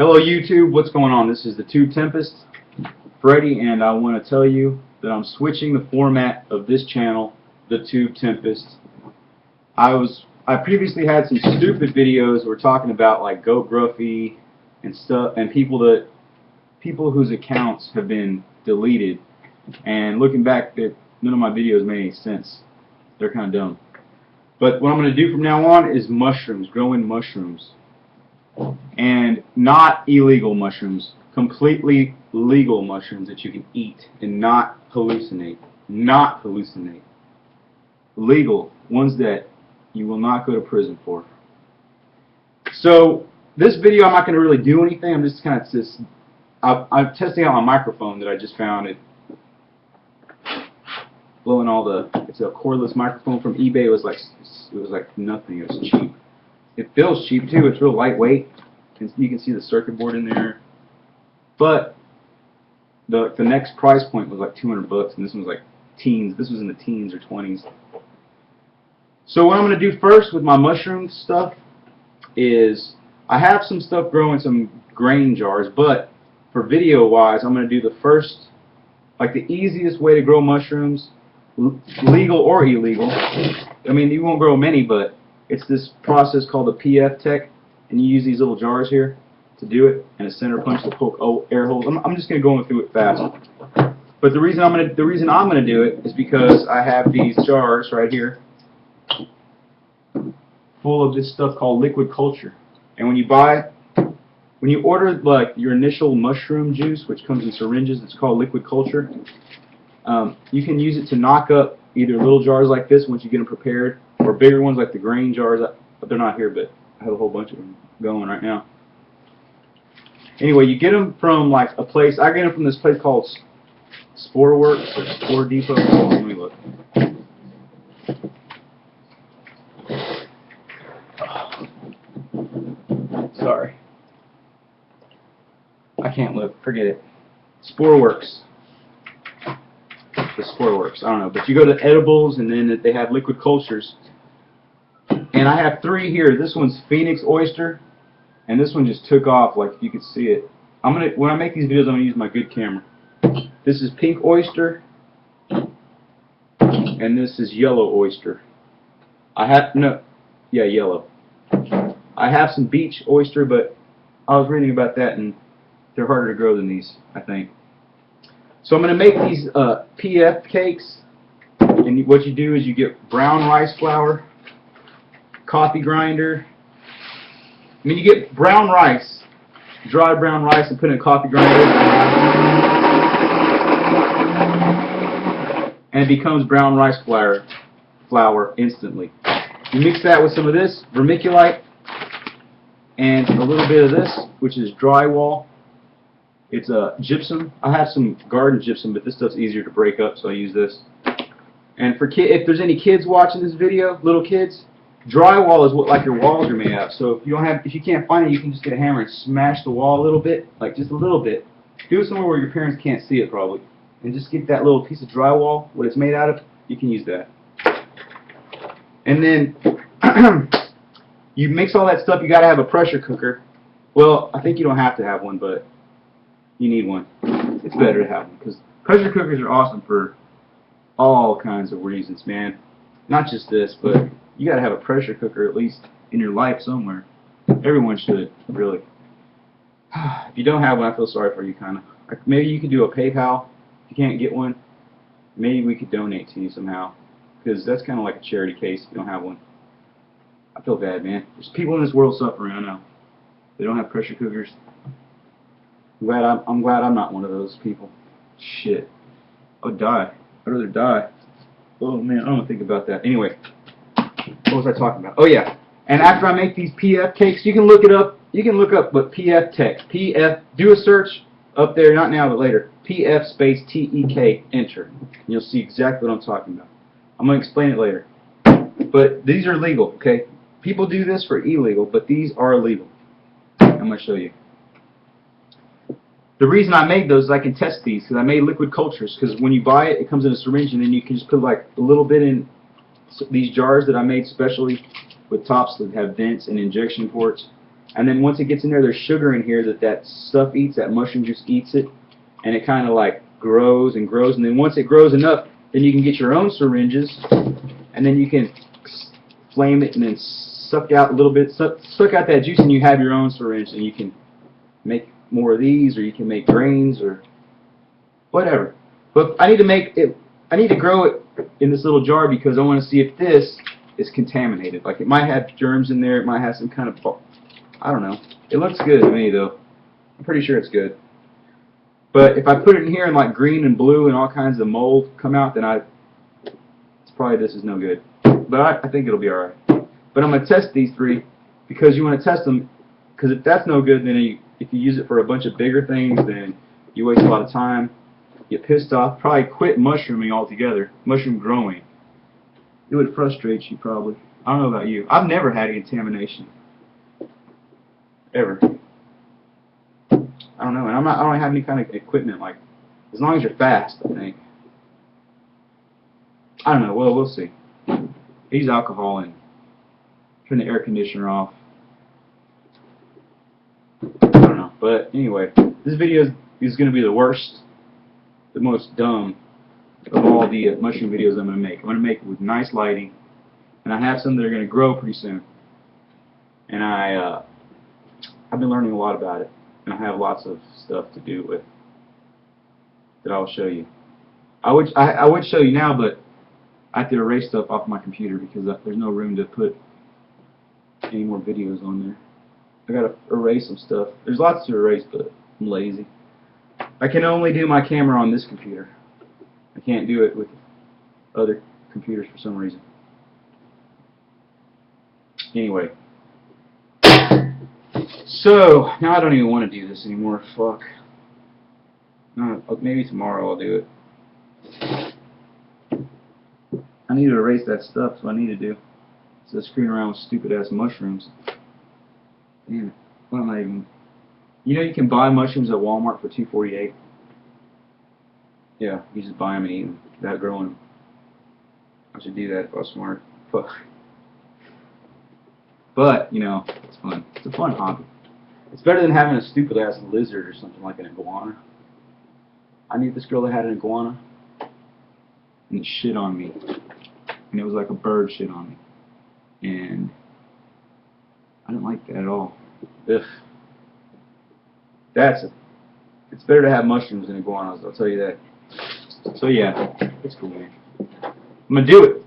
Hello YouTube, what's going on? This is the Tube Tempest, Freddy, and I want to tell you that I'm switching the format of this channel, the Tube Tempest. I previously had some stupid videos that were talking about like Goat Gruffy and stuff, and people whose accounts have been deleted. And looking back, none of my videos made any sense. They're kind of dumb. But what I'm going to do from now on is mushrooms, growing mushrooms. And not illegal mushrooms, completely legal mushrooms that you can eat and not hallucinate. Not hallucinate. Legal, ones that you will not go to prison for. So this video I'm not going to really do anything. I'm just kind of I'm testing out my microphone that I just found. It blowing all the. It's a cordless microphone from eBay. It was like nothing. It was cheap. It feels cheap too. It's real lightweight. You can see the circuit board in there. But the next price point was like $200, and this one was like teens. This was in the teens or 20s. So what I'm going to do first with my mushroom stuff is I have some stuff growing, some grain jars, but for video wise I'm going to do the first, like the easiest way to grow mushrooms, legal or illegal. I mean, you won't grow many, but it's this process called the PF tech, and you use these little jars here to do it, and a center punch to poke air holes. I'm just going to go through it fast. But the reason I'm going to do it is because I have these jars right here full of this stuff called liquid culture. And when you order like your initial mushroom juice, which comes in syringes, it's called liquid culture. You can use it to knock up either little jars like this once you get them prepared, or bigger ones like the grain jars. But they're not here, but I have a whole bunch of them going right now. Anyway, you get them from like a place. I get them from this place called Spore Works or Spore Depot. Oh, let me look. Sorry, I can't look. Forget it. Spore Works. The Spore Works. I don't know, but you go to edibles, and then they have liquid cultures. And I have three here. This one's Phoenix oyster, and this one just took off. Like you can see it. When I make these videos, I'm gonna use my good camera. This is pink oyster, and this is yellow oyster. Yellow. I have some beach oyster, but I was reading about that, and they're harder to grow than these, I think. So I'm gonna make these PF cakes, and what you do is you get brown rice flour, coffee grinder. I mean, you get brown rice, dry brown rice, and put it in a coffee grinder, and it becomes brown rice flour instantly. You mix that with some of this vermiculite and a little bit of this, which is drywall. It's a gypsum. I have some garden gypsum, but this stuff's easier to break up, so I use this. And for if there's any kids watching this video, little kids, drywall is what like your walls are made out of. So if you can't find it, you can just get a hammer and smash the wall a little bit, like just a little bit. Do it somewhere where your parents can't see it probably, and just get that little piece of drywall, what it's made out of. You can use that. And then you mix all that stuff. You got to have a pressure cooker. Well, I think you don't have to have one, but you need one. It's better to have one because pressure cookers are awesome for all kinds of reasons, man. Not just this, but you got to have a pressure cooker at least in your life somewhere. Everyone should, really. If you don't have one, I feel sorry for you, kind of. Maybe you could do a PayPal. If you can't get one, maybe we could donate to you somehow, because that's kind of like a charity case if you don't have one. I feel bad, man. There's people in this world suffering, I know. They don't have pressure cookers. I'm glad I'm not one of those people. Shit. I would die. I'd rather die. Oh, man, I don't think about that. Anyway. What was I talking about? Oh yeah, and after I make these PF cakes, you can look it up. You can look up what PF tech. PF. Do a search up there, not now but later. PF space TEK. Enter, and you'll see exactly what I'm talking about. I'm gonna explain it later. But these are legal, okay? People do this for illegal, but these are legal. I'm gonna show you. The reason I made those is I can test these because I made liquid cultures. Because when you buy it, it comes in a syringe, and then you can just put like a little bit in. So these jars that I made specially with tops that have vents and injection ports, And then once it gets in there, there's sugar in here that stuff eats, that mushroom juice eats it, and it kind of like grows and grows. And then once it grows enough, then you can get your own syringes, and then you can flame it and then suck out a little bit, suck out that juice, and you have your own syringe, and you can make more of these, or you can make grains, or whatever. But I need to make it. I need to grow it in this little jar because I want to see if this is contaminated. Like it might have germs in there. It might have some kind of, I don't know. It looks good to me though. I'm pretty sure it's good. But if I put it in here and like green and blue and all kinds of mold come out, then it's probably this is no good. But I think it'll be alright. But I'm going to test these three because you want to test them, because if that's no good, then if you use it for a bunch of bigger things, then you waste a lot of time, get pissed off, probably quit mushrooming altogether, mushroom growing. It would frustrate you probably. I don't know about you. I've never had any contamination. Ever. I don't know, and I don't have any kind of equipment, like, as long as you're fast, I think. I don't know, well, we'll see. Use alcohol and turn the air conditioner off. I don't know, but anyway, this video is going to be the worst, the most dumb of all the mushroom videos I'm going to make. I'm going to make it with nice lighting, and I have some that are going to grow pretty soon. And I've been learning a lot about it, and I have lots of stuff to do with that I'll show you. I would show you now, but I have to erase stuff off my computer because there's no room to put any more videos on there. I gotta erase some stuff. There's lots to erase, but I'm lazy. I can only do my camera on this computer. I can't do it with other computers for some reason. Anyway. So, now I don't even want to do this anymore. Fuck. Maybe tomorrow I'll do it. I need to erase that stuff, so I need to do. Instead of screwing around with stupid ass mushrooms. Damn it. What am I even... You know you can buy mushrooms at Walmart for $2.48? Yeah, you just buy them and eat them without growing them. I should do that if I was smart. But, you know, it's fun. It's a fun hobby. It's better than having a stupid ass lizard or something like an iguana. I knew this girl that had an iguana, and it shit on me. And it was like a bird shit on me. And I didn't like that at all. Ugh. It's better to have mushrooms than iguanas, I'll tell you that. So yeah, it's cool, man. I'm gonna do it.